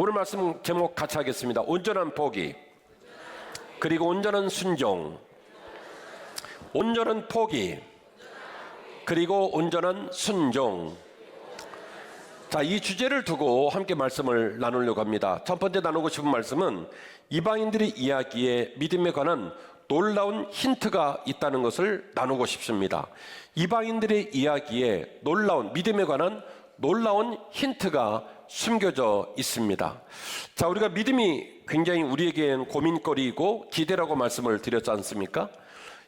오늘 말씀 제목 같이 하겠습니다. 온전한 포기, 그리고 온전한 순종. 온전한 포기, 그리고 온전한 순종. 자, 이 주제를 두고 함께 말씀을 나누려고 합니다. 첫 번째 나누고 싶은 말씀은 이방인들의 이야기에 믿음에 관한 놀라운 힌트가 있다는 것을 나누고 싶습니다. 이방인들의 이야기에 믿음에 관한 놀라운 힌트가 숨겨져 있습니다. 자, 우리가 믿음이 굉장히 우리에게는 고민거리이고 기대라고 말씀을 드렸지 않습니까?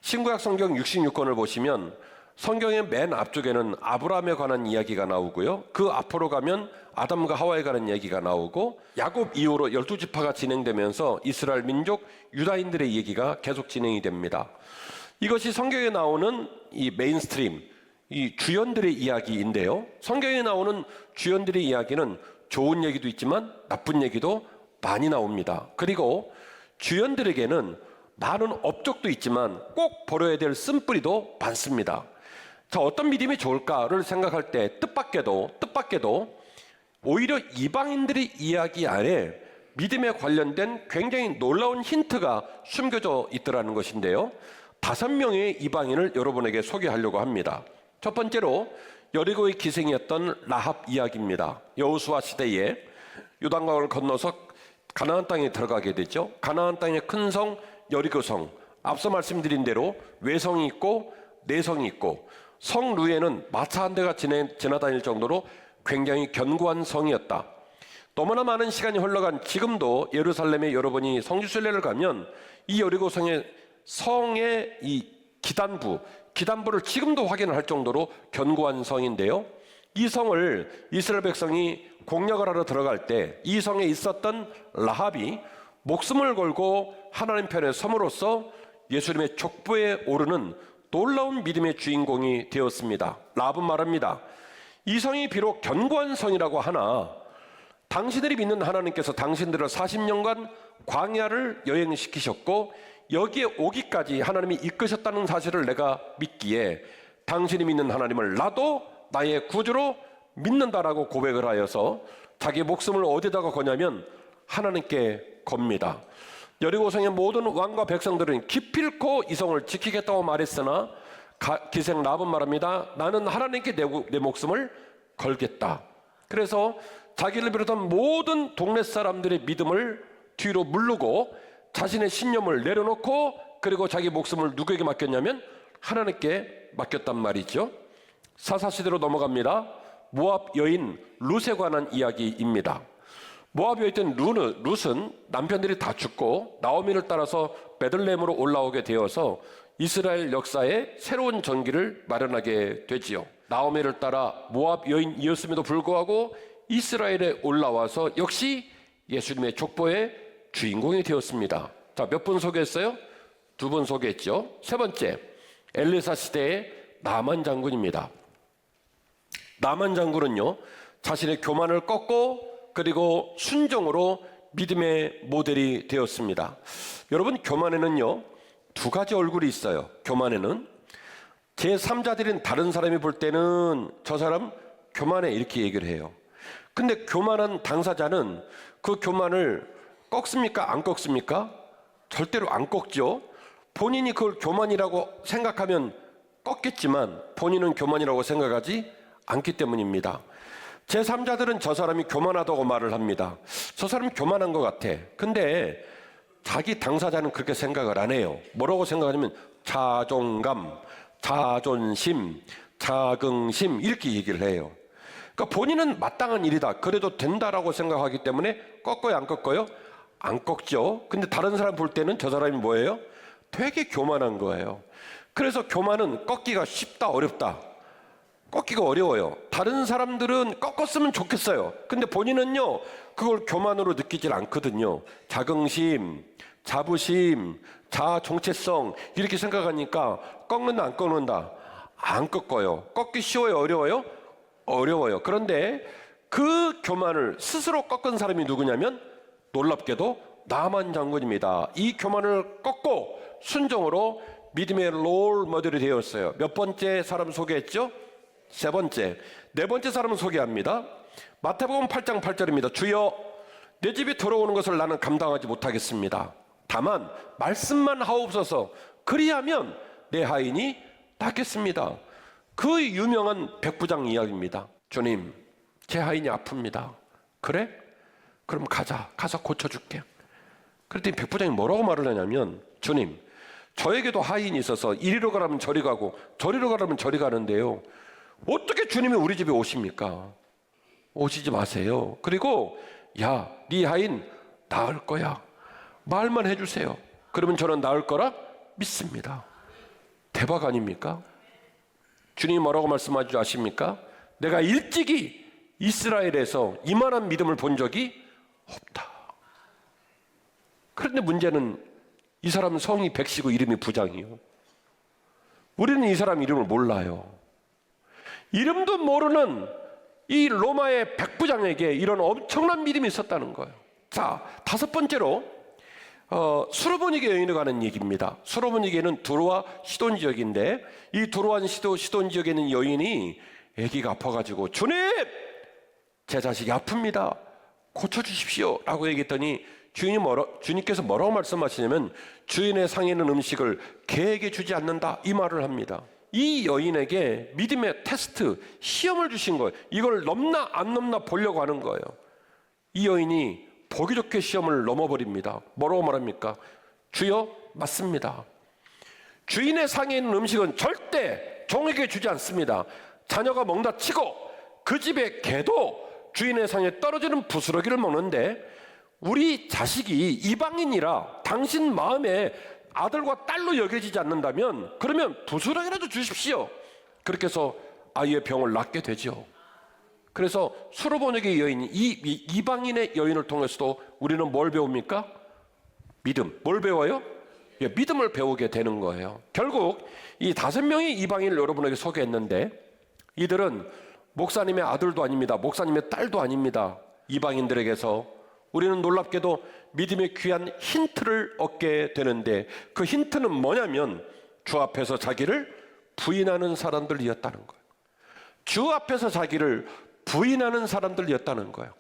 신구약 성경 66권을 보시면 성경의 맨 앞쪽에는 아브라함에 관한 이야기가 나오고요, 그 앞으로 가면 아담과 하와에 관한 이야기가 나오고, 야곱 이후로 12지파가 진행되면서 이스라엘 민족 유다인들의 얘기가 계속 진행이 됩니다. 이것이 성경에 나오는 이 메인스트림, 이 주연들의 이야기인데요, 성경에 나오는 주연들의 이야기는 좋은 얘기도 있지만 나쁜 얘기도 많이 나옵니다. 그리고 주연들에게는 많은 업적도 있지만 꼭 버려야 될 쓴뿌리도 많습니다. 자, 어떤 믿음이 좋을까를 생각할 때 뜻밖에도 오히려 이방인들의 이야기 안에 믿음에 관련된 굉장히 놀라운 힌트가 숨겨져 있더라는 것인데요, 5명의 이방인을 여러분에게 소개하려고 합니다. 첫 번째로 여리고의 기생이었던 라합 이야기입니다. 여호수아 시대에 요단강을 건너서 가나안 땅에 들어가게 되죠. 가나안 땅의 큰 성 여리고성, 앞서 말씀드린 대로 외성이 있고 내성이 있고 성 루에는 마차 한 대가 지나다닐 정도로 굉장히 견고한 성이었다. 너무나 많은 시간이 흘러간 지금도 예루살렘에 여러분이 성지순례를 가면 이 여리고성의 성의 이 기단부를 지금도 확인을 할 정도로 견고한 성인데요, 이 성을 이스라엘 백성이 공략을 하러 들어갈 때 이 성에 있었던 라합이 목숨을 걸고 하나님 편에 섬으로써 예수님의 족보에 오르는 놀라운 믿음의 주인공이 되었습니다. 라합은 말합니다. 이 성이 비록 견고한 성이라고 하나 당신들이 믿는 하나님께서 당신들을 40년간 광야를 여행시키셨고 여기에 오기까지 하나님이 이끄셨다는 사실을 내가 믿기에 당신이 믿는 하나님을 나도 나의 구주로 믿는다라고 고백을 하여서 자기 목숨을 어디다가 거냐면 하나님께 겁니다. 여리고성의 모든 왕과 백성들은 기필코 이 성을 지키겠다고 말했으나 기생 라합은 말합니다. 나는 하나님께 내 목숨을 걸겠다. 그래서 자기를 비롯한 모든 동네 사람들의 믿음을 뒤로 물르고 자신의 신념을 내려놓고 그리고 자기 목숨을 누구에게 맡겼냐면 하나님께 맡겼단 말이죠. 사사시대로 넘어갑니다. 모압 여인 룻에 관한 이야기입니다. 모압 여인 룻은 남편들이 다 죽고 나오미를 따라서 베들레헴으로 올라오게 되어서 이스라엘 역사에 새로운 전기를 마련하게 되지요. 나오미를 따라 모압 여인이었음에도 불구하고 이스라엘에 올라와서 역시 예수님의 족보의 주인공이 되었습니다. 자, 몇 분 소개했어요? 2분 소개했죠. 세 번째, 엘리사 시대의 나만 장군입니다. 나만 장군은요, 자신의 교만을 꺾고 그리고 순종으로 믿음의 모델이 되었습니다. 여러분, 교만에는요 2가지 얼굴이 있어요. 교만에는 제3자들인 다른 사람이 볼 때는 저 사람 교만해 이렇게 얘기를 해요. 근데 교만한 당사자는 그 교만을 꺾습니까? 안 꺾습니까? 절대로 안 꺾죠. 본인이 그걸 교만이라고 생각하면 꺾겠지만 본인은 교만이라고 생각하지 않기 때문입니다. 제3자들은 저 사람이 교만하다고 말을 합니다. 저 사람이 교만한 것 같아. 근데 자기 당사자는 그렇게 생각을 안 해요. 뭐라고 생각하냐면 자존감, 자존심, 자긍심 이렇게 얘기를 해요. 그러니까 본인은 마땅한 일이다, 그래도 된다라고 생각하기 때문에 꺾어요? 안 꺾어요? 안 꺾죠. 근데 다른 사람 볼 때는 저 사람이 뭐예요? 되게 교만한 거예요. 그래서 교만은 꺾기가 쉽다 어렵다? 꺾기가 어려워요. 다른 사람들은 꺾었으면 좋겠어요. 근데 본인은요 그걸 교만으로 느끼질 않거든요. 자긍심, 자부심, 자정체성 이렇게 생각하니까 꺾는다 안 꺾는다? 안 꺾어요. 꺾기 쉬워요? 어려워요? 어려워요. 그런데 그 교만을 스스로 꺾은 사람이 누구냐면 놀랍게도 나만 장군입니다. 이 교만을 꺾고 순종으로 믿음의 롤 모델이 되었어요. 몇 번째 사람 소개했죠? 세 번째. 네 번째 사람을 소개합니다. 마태복음 8장 8절입니다. 주여 내 집에 들어오는 것을 나는 감당하지 못하겠습니다. 다만 말씀만 하옵소서. 그리하면 내 하인이 낫겠습니다. 그 유명한 백부장 이야기입니다. 주님, 제 하인이 아픕니다. 그래? 그럼 가서 고쳐줄게. 그랬더니 백부장이 뭐라고 말을 하냐면, 주님, 저에게도 하인이 있어서 이리로 가라면 저리 가고 저리로 가라면 저리 가는데요, 어떻게 주님이 우리 집에 오십니까? 오시지 마세요. 그리고 야, 네 하인 나을 거야. 말만 해주세요. 그러면 저는 나을 거라 믿습니다. 대박 아닙니까? 주님이 뭐라고 말씀하신 줄 아십니까? 내가 일찍이 이스라엘에서 이만한 믿음을 본 적이 없다. 그런데 문제는 이 사람은 성이 백시고 이름이 부장이요. 우리는 이 사람 이름을 몰라요. 이름도 모르는 이 로마의 백부장에게 이런 엄청난 믿음이 있었다는 거예요. 자, 다섯 번째로 수로보니게 여인에 관한 얘기입니다. 수로보니게는 두로와 시돈 지역인데, 이 두로와 시돈 지역에 있는 여인이 아기가 아파가지고, 주님, 제 자식이 아픕니다. 고쳐주십시오 라고 얘기했더니 주님께서 뭐라고 말씀하시냐면, 주인의 상에 있는 음식을 개에게 주지 않는다, 이 말을 합니다. 이 여인에게 믿음의 테스트, 시험을 주신 거예요. 이걸 넘나 안 넘나 보려고 하는 거예요. 이 여인이 보기 좋게 시험을 넘어버립니다. 뭐라고 말합니까? 주여, 맞습니다. 주인의 상에 있는 음식은 절대 종에게 주지 않습니다. 자녀가 먹다 치고 그 집의 개도 주인의 상에 떨어지는 부스러기를 먹는데, 우리 자식이 이방인이라 당신 마음에 아들과 딸로 여겨지지 않는다면 그러면 부스러기라도 주십시오. 그렇게 해서 아이의 병을 낫게 되죠. 그래서 수로보니게 여인이 이 이방인의 여인을 통해서도 우리는 뭘 배웁니까? 믿음. 뭘 배워요? 예, 믿음을 배우게 되는 거예요. 결국 이 5명의 이방인을 여러분에게 소개했는데, 이들은 목사님의 아들도 아닙니다. 목사님의 딸도 아닙니다. 이방인들에게서 우리는 놀랍게도 믿음의 귀한 힌트를 얻게 되는데, 그 힌트는 뭐냐면 주 앞에서 자기를 부인하는 사람들이었다는 거예요. 주 앞에서 자기를 부인하는 사람들이었다는 거예요.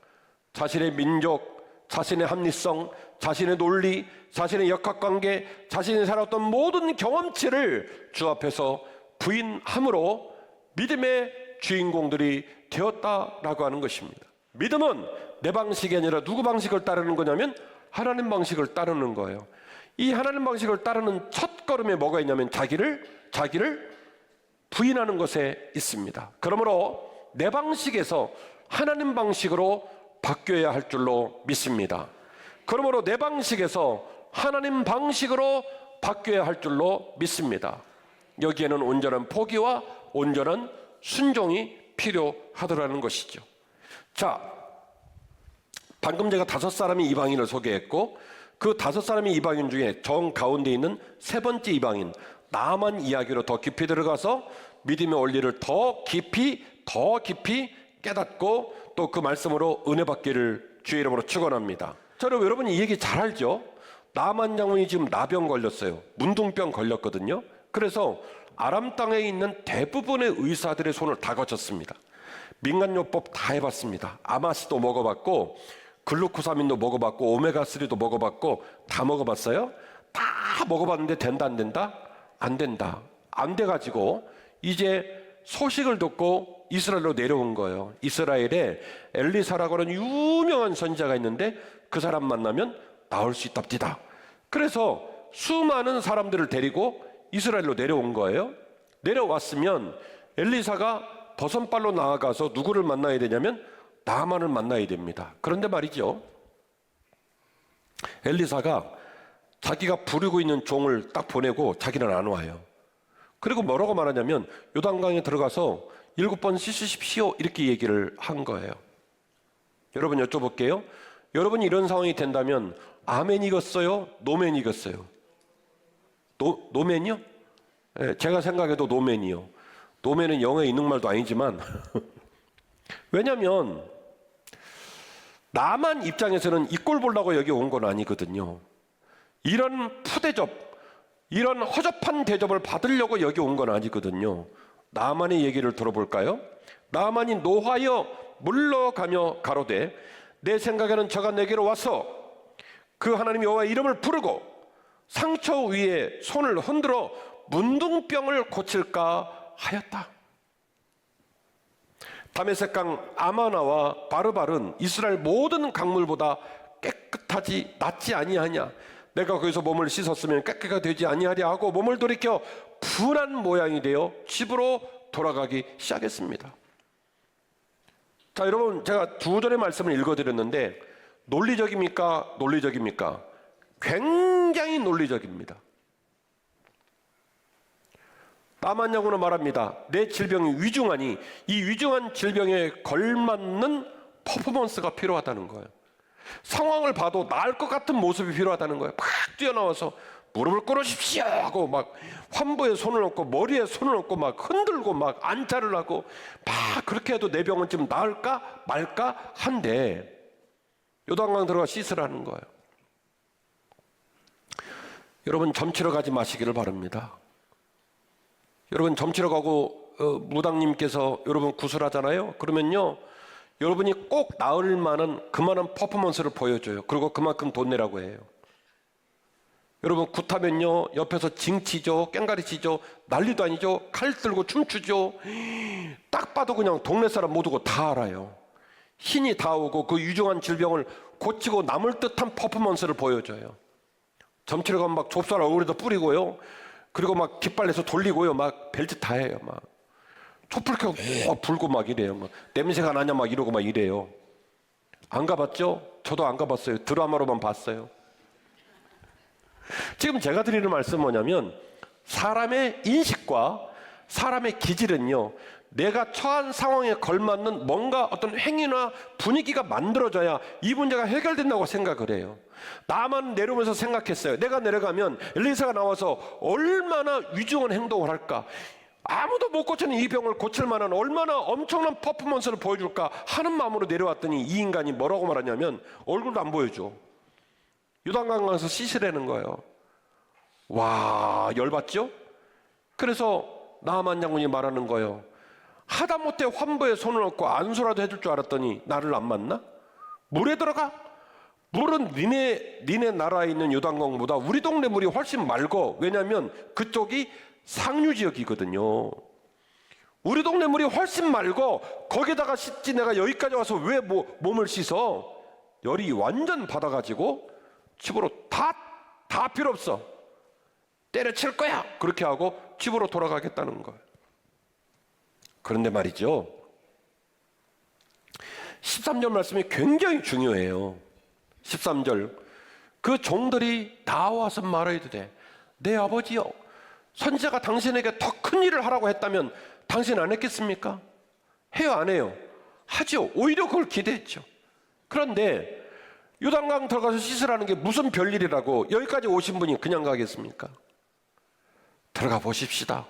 자신의 민족, 자신의 합리성, 자신의 논리, 자신의 역학관계, 자신이 살았던 모든 경험치를 주 앞에서 부인함으로 믿음의 주인공들이 되었다라고 하는 것입니다. 믿음은 내 방식이 아니라 누구 방식을 따르는 거냐면 하나님 방식을 따르는 거예요. 이 하나님 방식을 따르는 첫 걸음에 뭐가 있냐면 자기를 부인하는 것에 있습니다. 그러므로 내 방식에서 하나님 방식으로 바뀌어야 할 줄로 믿습니다. 그러므로 내 방식에서 하나님 방식으로 바뀌어야 할 줄로 믿습니다. 여기에는 온전한 포기와 온전한 순종이 필요하더라는 것이죠. 자, 방금 제가 5사람의 이방인을 소개했고, 그 5사람의 이방인 중에 정 가운데 있는 세 번째 이방인 나만 이야기로 더 깊이 들어가서 믿음의 원리를 더 깊이 깨닫고 또 그 말씀으로 은혜 받기를 주의 이름으로 축원합니다. 여러분 이 얘기 잘 알죠? 나만 장군이 지금 나병 걸렸어요. 문둥병 걸렸거든요. 그래서 아람 땅에 있는 대부분의 의사들의 손을 다 거쳤습니다. 민간요법 다 해봤습니다. 아마스도 먹어봤고, 글루코사민도 먹어봤고, 오메가3도 먹어봤고, 다 먹어봤어요. 다 먹어봤는데 된다 안 된다? 안 된다. 안 돼가지고 이제 소식을 듣고 이스라엘로 내려온 거예요. 이스라엘에 엘리사라고 하는 유명한 선지자가 있는데 그 사람 만나면 나올 수 있답니다. 그래서 수많은 사람들을 데리고 이스라엘로 내려온 거예요. 내려왔으면 엘리사가 버선발로 나아가서 누구를 만나야 되냐면 나만을 만나야 됩니다. 그런데 말이죠, 엘리사가 자기가 부르고 있는 종을 딱 보내고 자기는 안 와요. 그리고 뭐라고 말하냐면 요단강에 들어가서 7번 씻으십시오 이렇게 얘기를 한 거예요. 여러분 여쭤볼게요. 여러분이 이런 상황이 된다면 아멘이겠어요? 노멘이겠어요? 노멘이요? 네, 제가 생각해도 노멘이요. 노멘은 영어에 있는 말도 아니지만 왜냐하면 나만 입장에서는 이 꼴 보려고 여기 온 건 아니거든요. 이런 푸대접, 이런 허접한 대접을 받으려고 여기 온 건 아니거든요. 나만의 얘기를 들어볼까요? 나만이 노하여 물러가며 가로되 내 생각에는 저가 내게로 와서 그 하나님 여호와의 이름을 부르고 상처 위에 손을 흔들어 문둥병을 고칠까 하였다. 다메섹강 아마나와 바르발은 이스라엘 모든 강물보다 깨끗하지 낫지 아니하냐. 내가 거기서 몸을 씻었으면 깨끗하게 되지 아니하랴 하고 몸을 돌이켜 분한 모양이 되어 집으로 돌아가기 시작했습니다. 자, 여러분, 제가 두 절의 말씀을 읽어드렸는데 논리적입니까? 논리적입니까? 굉장히 논리적입니다. 나만 양으로 말합니다. 내 질병이 위중하니 이 위중한 질병에 걸맞는 퍼포먼스가 필요하다는 거예요. 상황을 봐도 나을 것 같은 모습이 필요하다는 거예요. 막 뛰어나와서 무릎을 꿇으십시오 하고 막 환부에 손을 얹고 머리에 손을 얹고 막 흔들고 막 안자를 하고 막 그렇게 해도 내 병은 좀 나을까 말까 한데 요단강 들어가 씻으라는 거예요. 여러분, 점치러 가지 마시기를 바랍니다. 여러분, 점치러 가고 무당님께서 여러분 구슬하잖아요. 그러면요, 여러분이 꼭 나을 만한 그만한 퍼포먼스를 보여줘요. 그리고 그만큼 돈 내라고 해요. 여러분, 굿하면요 옆에서 징치죠, 깽가리치죠, 난리도 아니죠, 칼 들고 춤추죠. 딱 봐도 그냥 동네 사람 모두가 다 알아요. 신이 다 오고 그 유중한 질병을 고치고 남을 듯한 퍼포먼스를 보여줘요. 점치러 가면 막 좁쌀 얼굴에다 뿌리고요, 그리고 막 깃발내서 돌리고요, 막 별짓 다 해요. 막 촛불 켜고 불고 막 이래요. 막 냄새가 나냐 막 이러고 막 이래요. 안 가봤죠? 저도 안 가봤어요. 드라마로만 봤어요. 지금 제가 드리는 말씀은 뭐냐면, 사람의 인식과 사람의 기질은요, 내가 처한 상황에 걸맞는 뭔가 어떤 행위나 분위기가 만들어져야 이 문제가 해결된다고 생각을 해요. 나만 내려오면서 생각했어요. 내가 내려가면 엘리사가 나와서 얼마나 위중한 행동을 할까, 아무도 못 고치는 이 병을 고칠 만한 얼마나 엄청난 퍼포먼스를 보여줄까 하는 마음으로 내려왔더니 이 인간이 뭐라고 말하냐면 얼굴도 안 보여줘. 요단강 가서 씻으라는 거예요. 와, 열받죠? 그래서 나아만 장군이 말하는 거예요. 하다못해 환부에 손을 얹고 안수라도 해줄 줄 알았더니 나를 안 만나? 물에 들어가? 물은 니네 나라에 있는 요단강보다 우리 동네 물이 훨씬 맑어. 왜냐하면 그쪽이 상류 지역이거든요. 우리 동네 물이 훨씬 맑어. 거기다가 씻지 내가 여기까지 와서 왜 몸을 씻어? 열이 완전 받아가지고 집으로 다 필요 없어. 때려칠 거야. 그렇게 하고 집으로 돌아가겠다는 거예요. 그런데 말이죠, 13절 말씀이 굉장히 중요해요. 13절, 그 종들이 나와서 말해도 돼. 내 아버지요, 선지자가 당신에게 더 큰 일을 하라고 했다면 당신 안 했겠습니까? 해요, 안 해요? 하죠. 오히려 그걸 기대했죠. 그런데 요단강 들어가서 씻으라는 게 무슨 별일이라고 여기까지 오신 분이 그냥 가겠습니까? 들어가 보십시다,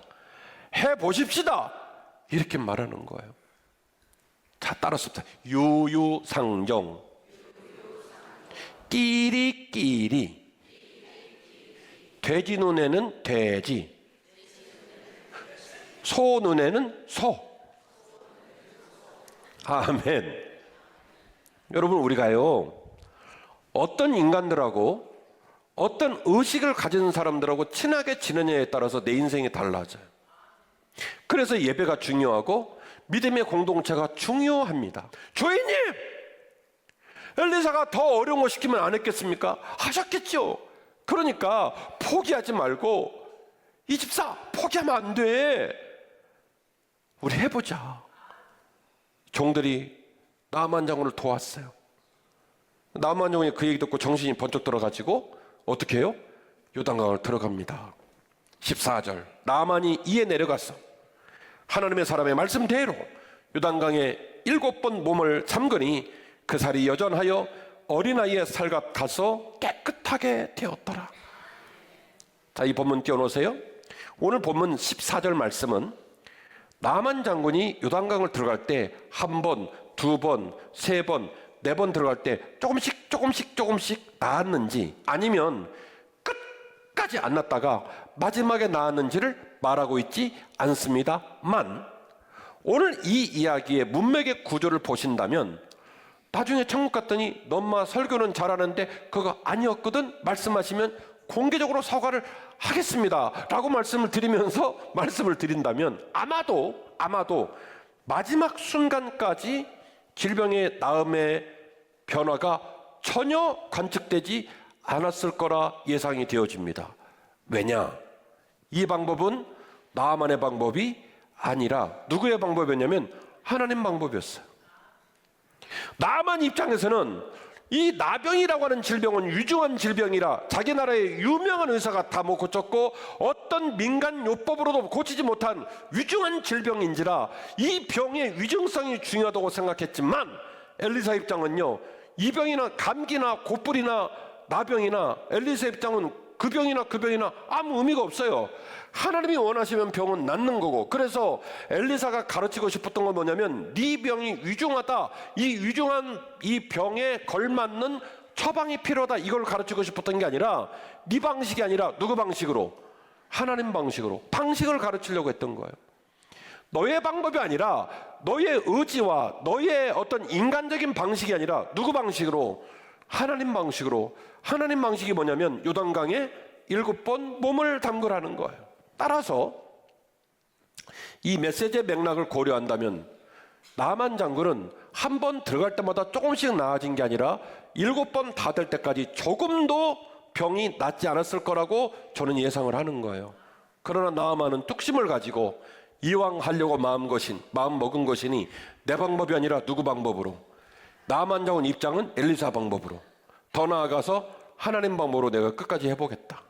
해 보십시다, 이렇게 말하는 거예요. 자, 따라서 유유상종, 끼리끼리, 돼지 눈에는 돼지, 소 눈에는 소. 아멘. 여러분, 우리가요 어떤 인간들하고 어떤 의식을 가진 사람들하고 친하게 지내냐에 따라서 내 인생이 달라져요. 그래서 예배가 중요하고 믿음의 공동체가 중요합니다. 주인님, 엘리사가 더 어려운 거 시키면 안 했겠습니까? 하셨겠죠. 그러니까 포기하지 말고, 이 집사 포기하면 안 돼, 우리 해보자. 종들이 나아만 장군을 도왔어요. 나아만 장군이 그 얘기 듣고 정신이 번쩍 들어가지고 어떻게 해요? 요단강을 들어갑니다. 14절, 나아만이 이에 내려가서 하나님의 사람의 말씀대로 요단강에 7번 몸을 잠그니 그 살이 여전하여 어린아이의 살 같아서 깨끗하게 되었더라. 자, 이 본문 띄워놓으세요. 오늘 본문 14절 말씀은 나아만 장군이 요단강을 들어갈 때 1번, 2번, 3번, 4번 들어갈 때 조금씩 나았는지, 아니면 끝까지 안 났다가 마지막에 나았는지를 말하고 있지 않습니다만, 오늘 이 이야기의 문맥의 구조를 보신다면 나중에 천국 갔더니 너 엄마 설교는 잘하는데 그거 아니었거든 말씀하시면 공개적으로 사과를 하겠습니다 라고 말씀을 드리면서 말씀을 드린다면 아마도 마지막 순간까지 질병의 나음의 변화가 전혀 관측되지 않았을 거라 예상이 되어집니다. 왜냐? 이 방법은 나만의 방법이 아니라 누구의 방법이었냐면 하나님 방법이었어요. 나만 입장에서는 이 나병이라고 하는 질병은 위중한 질병이라 자기 나라의 유명한 의사가 다 못 고쳤고 어떤 민간 요법으로도 고치지 못한 위중한 질병인지라 이 병의 위중성이 중요하다고 생각했지만 엘리사 입장은요, 이 병이나 감기나 곧불이나 나병이나 엘리사 입장은 그 병이나 아무 의미가 없어요. 하나님이 원하시면 병은 낫는 거고, 그래서 엘리사가 가르치고 싶었던 건 뭐냐면 네 병이 위중하다, 이 위중한 이 병에 걸맞는 처방이 필요하다, 이걸 가르치고 싶었던 게 아니라 네 방식이 아니라 누구 방식으로? 하나님 방식으로 방식을 가르치려고 했던 거예요. 너의 방법이 아니라 너의 의지와 너의 어떤 인간적인 방식이 아니라 누구 방식으로? 하나님 방식으로. 하나님 방식이 뭐냐면 요단강에 7번 몸을 담그라는 거예요. 따라서 이 메시지의 맥락을 고려한다면 나만 장군은 한 번 들어갈 때마다 조금씩 나아진 게 아니라 7번 다 될 때까지 조금도 병이 낫지 않았을 거라고 저는 예상을 하는 거예요. 그러나 나아만은 뚝심을 가지고 이왕 하려고 마음 먹은 것이니 내 방법이 아니라 누구 방법으로? 나만 장군 입장은 엘리사 방법으로, 더 나아가서 하나님 방법으로 내가 끝까지 해보겠다.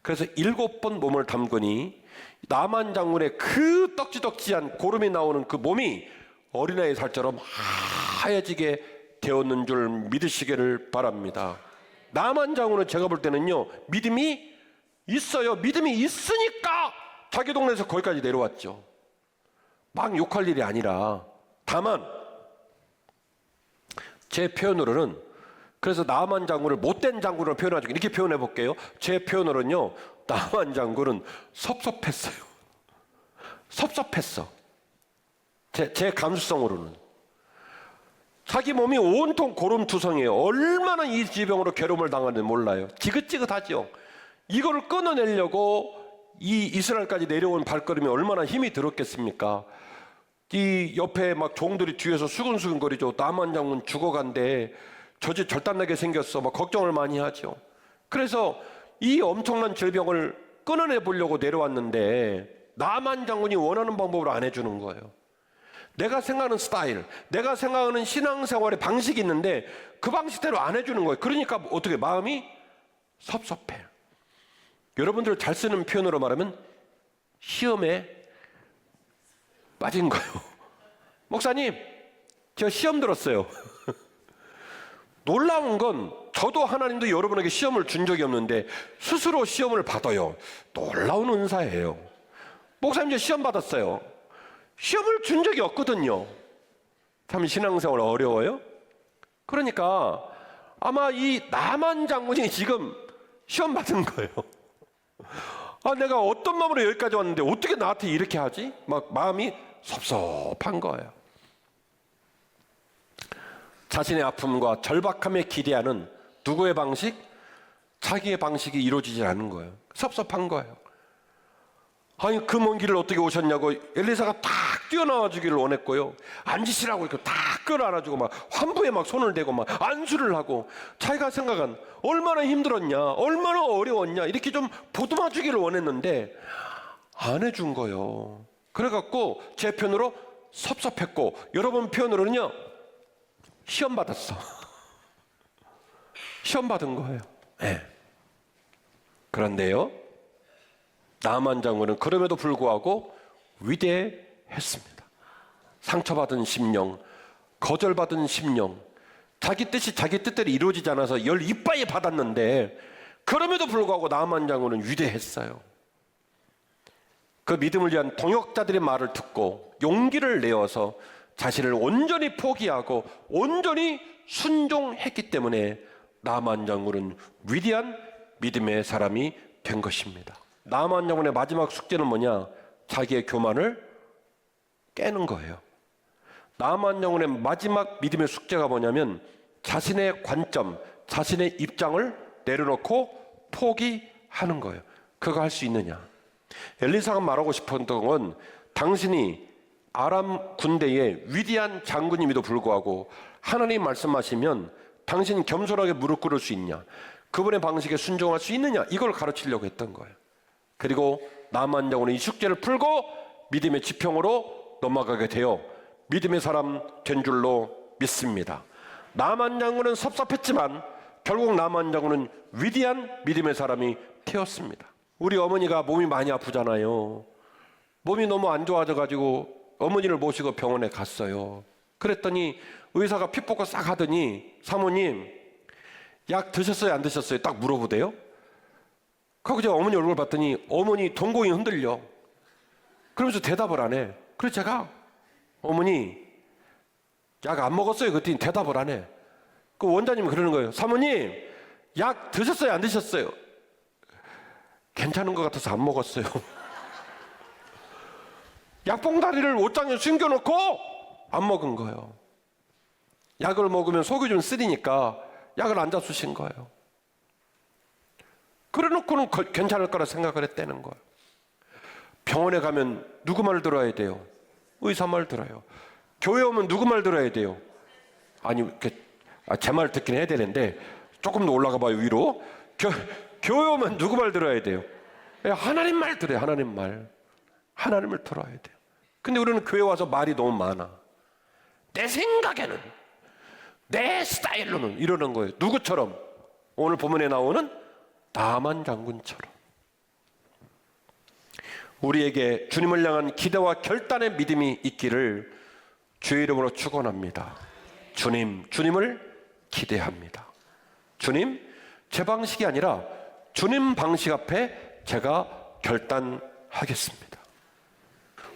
그래서 7번 몸을 담그니 나만 장군의 그 떡지덕지한 고름이 나오는 그 몸이 어린아이 살처럼 하얘지게 되었는 줄 믿으시기를 바랍니다. 나만 장군은 제가 볼 때는요, 믿음이 있어요. 믿음이 있으니까 자기 동네에서 거기까지 내려왔죠. 막 욕할 일이 아니라. 다만 제 표현으로는, 그래서 나만 장군을 못된 장군으로 표현하죠. 이렇게 표현해 볼게요. 제 표현으로는요, 나만 장군은 섭섭했어요. 섭섭했어. 제 감수성으로는. 자기 몸이 온통 고름투성이에요. 얼마나 이 지병으로 괴로움을 당하는지 몰라요. 지긋지긋하죠. 이걸 끊어내려고 이 이스라엘까지 내려온 발걸음이 얼마나 힘이 들었겠습니까? 이 옆에 막 종들이 뒤에서 수근수근거리죠. 나만 장군 죽어간대. 저 집 절단나게 생겼어. 막 걱정을 많이 하죠. 그래서 이 엄청난 질병을 끊어내 보려고 내려왔는데 나만 장군이 원하는 방법으로 안 해주는 거예요. 내가 생각하는 스타일, 내가 생각하는 신앙생활의 방식이 있는데 그 방식대로 안 해주는 거예요. 그러니까 어떻게 마음이 섭섭해. 여러분들 잘 쓰는 표현으로 말하면 시험에 빠진 거예요. 목사님, 저 시험 들었어요. 놀라운 건 저도 하나님도 여러분에게 시험을 준 적이 없는데 스스로 시험을 받아요. 놀라운 은사예요. 목사님, 저 시험 받았어요. 시험을 준 적이 없거든요. 참 신앙생활 어려워요? 그러니까 아마 이 나만 장군이 지금 시험 받은 거예요. 아, 내가 어떤 마음으로 여기까지 왔는데 어떻게 나한테 이렇게 하지? 막 마음이 섭섭한 거예요. 자신의 아픔과 절박함에 기대하는 누구의 방식? 자기의 방식이 이루어지지 않는 거예요. 섭섭한 거예요. 아니, 그 먼 길을 어떻게 오셨냐고 엘리사가 딱 뛰어나와 주기를 원했고요. 앉으시라고 이렇게 딱 끌어안아주고 막 환부에 막 손을 대고 막 안수를 하고 자기가 생각한 얼마나 힘들었냐, 얼마나 어려웠냐 이렇게 좀 보듬어 주기를 원했는데 안 해준 거예요. 그래갖고 제 편으로 섭섭했고 여러분 표현으로는요, 시험 받았어. 시험 받은 거예요. 네. 그런데요, 나만 장군은 그럼에도 불구하고 위대했습니다. 상처받은 심령, 거절받은 심령, 자기 뜻이 자기 뜻대로 이루어지지 않아서 열 이빠이 받았는데 그럼에도 불구하고 나만 장군은 위대했어요. 그 믿음을 위한 동역자들의 말을 듣고 용기를 내어서 자신을 온전히 포기하고 온전히 순종했기 때문에 나만 장군은 위대한 믿음의 사람이 된 것입니다. 나만 장군의 마지막 숙제는 뭐냐? 자기의 교만을 깨는 거예요. 나만 장군의 마지막 믿음의 숙제가 뭐냐면 자신의 관점, 자신의 입장을 내려놓고 포기하는 거예요. 그거 할 수 있느냐? 엘리사가 말하고 싶었던 건 당신이 아람 군대의 위대한 장군임에도 불구하고 하나님 말씀하시면 당신 겸손하게 무릎 꿇을 수 있냐? 그분의 방식에 순종할 수 있느냐? 이걸 가르치려고 했던 거예요. 그리고 나만 장군은 이 숙제를 풀고 믿음의 지평으로 넘어가게 되어 믿음의 사람 된 줄로 믿습니다. 나만 장군은 섭섭했지만 결국 나만 장군은 위대한 믿음의 사람이 되었습니다. 우리 어머니가 몸이 많이 아프잖아요. 몸이 너무 안 좋아져가지고 어머니를 모시고 병원에 갔어요. 그랬더니 의사가 피 뽑고 싹 하더니 사모님 약 드셨어요 안 드셨어요? 딱 물어보대요. 그리고 제가 어머니 얼굴 봤더니 어머니 동공이 흔들려. 그러면서 대답을 안 해. 그래서 제가 어머니 약 안 먹었어요? 그랬더니 대답을 안 해. 그 원장님이 그러는 거예요. 사모님 약 드셨어요 안 드셨어요? 괜찮은 것 같아서 안 먹었어요. 약봉다리를 옷장에 숨겨놓고 안 먹은 거예요. 약을 먹으면 속이 좀 쓰리니까 약을 안 잡수신 거예요. 그래놓고는 괜찮을 거라 생각을 했다는 거예요. 병원에 가면 누구 말 들어야 돼요? 의사 말 들어요. 교회 오면 누구 말 들어야 돼요? 아니 제 말 듣긴 해야 되는데 조금 더 올라가 봐요 위로. 교회 오면 누구 말 들어야 돼요? 하나님 말 들어요. 하나님 말. 하나님을 들어야 돼요. 근데 우리는 교회 와서 말이 너무 많아. 내 생각에는 내 스타일로는 이러는 거예요. 누구처럼? 오늘 본문에 나오는 나만 장군처럼. 우리에게 주님을 향한 기대와 결단의 믿음이 있기를 주의 이름으로 축원합니다. 주님을 기대합니다. 주님, 제 방식이 아니라 주님 방식 앞에 제가 결단하겠습니다.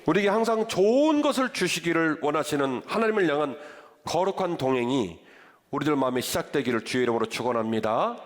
우리에게 항상 좋은 것을 주시기를 원하시는 하나님을 향한 거룩한 동행이 우리들 마음에 시작되기를 주의 이름으로 축원합니다.